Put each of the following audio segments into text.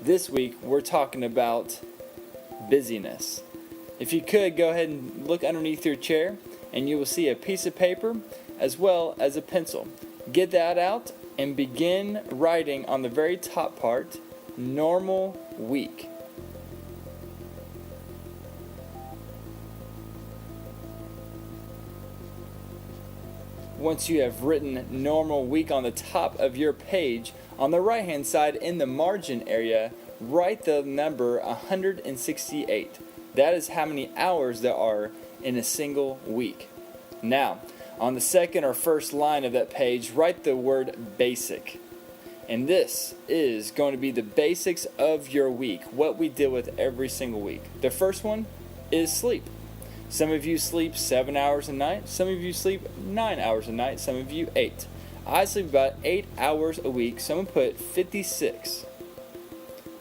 This week we're talking about busyness. If you could, go ahead and look underneath your chair and you will see a piece of paper as well as a pencil. Get that out and begin writing on the very top part, normal week. Once you have written normal week on the top of your page, on the right hand side in the margin area, write the number 168. That is how many hours there are in a single week. Now, on the second or first line of that page, write the word basic. And this is going to be the basics of your week, what we deal with every single week. The first one is sleep. Some of you sleep 7 hours a night. Some of you sleep 9 hours a night. Some of you 8. I sleep about 8 hours a week, so I'm going to put 56.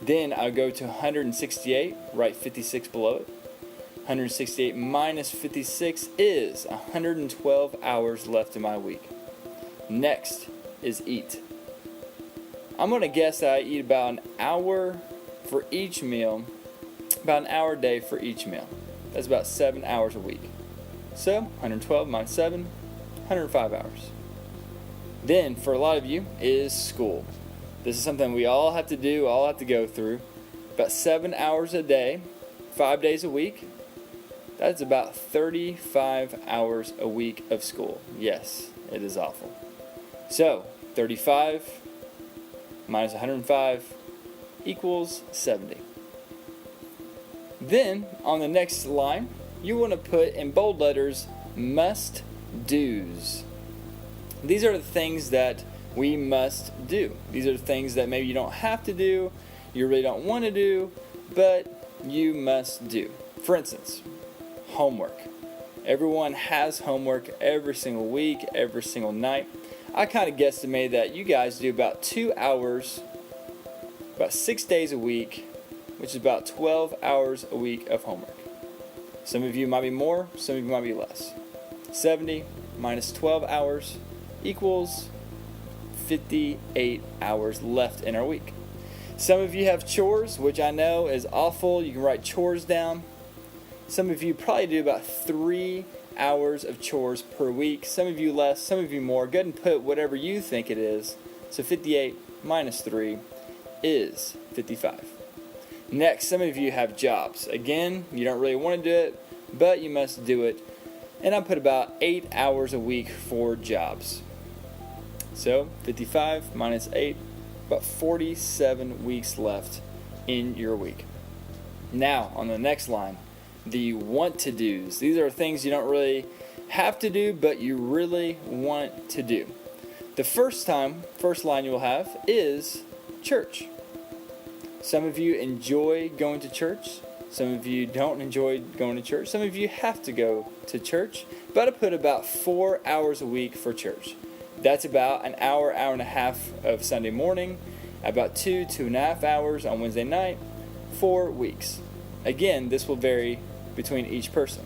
Then I'll go to 168, write 56 below it. 168 minus 56 is 112 hours left in my week. Next is eat. I'm going to guess that I eat about an hour for each meal, about an hour a day for each meal. That's about 7 hours a week. So 112 minus 7, 105 hours. Then for a lot of you is school. This is something we all have to do, all have to go through. About 7 hours a day, 5 days a week. That's about 35 hours a week of school. Yes, it is awful. So 35 minus 105 equals 70. Then, on the next line, you want to put in bold letters, must-dos. These are the things that we must do. These are the things that maybe you don't have to do, you really don't want to do, but you must do. For instance, homework. Everyone has homework every single week, every single night. I kind of guesstimate that you guys do about 2 hours, about 6 days a week, which is about 12 hours a week of homework. Some of you might be more, some of you might be less. 70 minus 12 hours equals 58 hours left in our week. Some of you have chores, which I know is awful. You can write chores down. Some of you probably do about 3 hours of chores per week. Some of you less, some of you more. Go ahead and put whatever you think it is. So 58 minus 3 is 55. Next, some of you have jobs. Again, you don't really want to do it, but you must do it. And I put about 8 hours a week for jobs. So 55 minus 8, about 47 weeks left in your week. Now, on the next line, the want to do's. These are things you don't really have to do, but you really want to do. The first line you will have is church. Some of you enjoy going to church. Some of you don't enjoy going to church. Some of you have to go to church. But I put about 4 hours a week for church. That's about an hour, hour and a half of Sunday morning, about 2.5 hours on Wednesday night, 4 weeks. Again, this will vary between each person.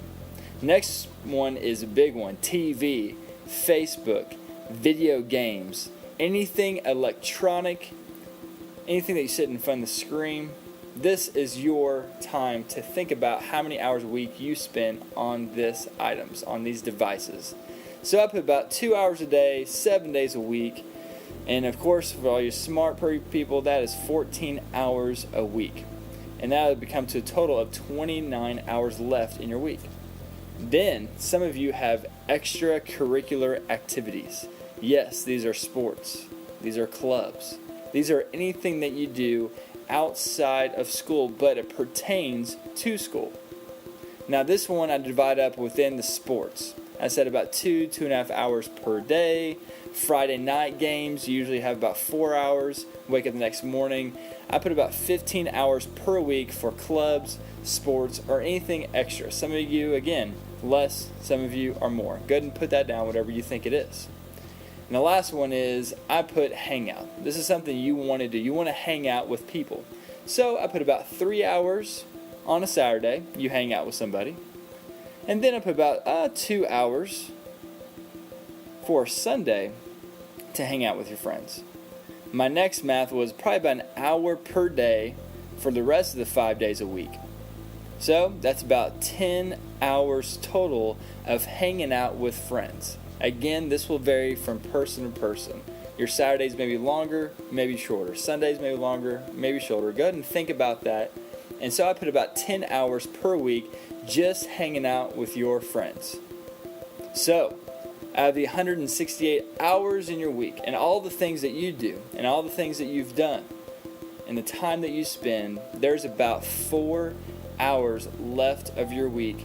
Next one is a big one, TV, Facebook, video games, anything electronic, anything that you sit in front of the screen. This is your time to think about how many hours a week you spend on these items, on these devices. So I put about 2 hours a day, 7 days a week. And of course, for all you smart people, that is 14 hours a week. And that would become to a total of 29 hours left in your week. Then, some of you have extracurricular activities. Yes, these are sports. These are clubs. These are anything that you do outside of school, but it pertains to school. Now, this one I divide up within the sports. I said about 2.5 hours per day. Friday night games, you usually have about 4 hours. Wake up the next morning. I put about 15 hours per week for clubs, sports, or anything extra. Some of you, again, less. Some of you are more. Go ahead and put that down, whatever you think it is. And the last one is I put hangout. This is something you want to do. You want to hang out with people. So I put about 3 hours on a Saturday. You hang out with somebody. And then I put about 2 hours for Sunday to hang out with your friends. My next math was probably about an hour per day for the rest of the 5 days a week. So that's about 10 hours total of hanging out with friends. Again, this will vary from person to person. Your Saturdays may be longer, maybe shorter. Sundays may be longer, maybe shorter. Go ahead and think about that. And so I put about 10 hours per week just hanging out with your friends. So, out of the 168 hours in your week and all the things that you do and all the things that you've done and the time that you spend, there's about 4 hours left of your week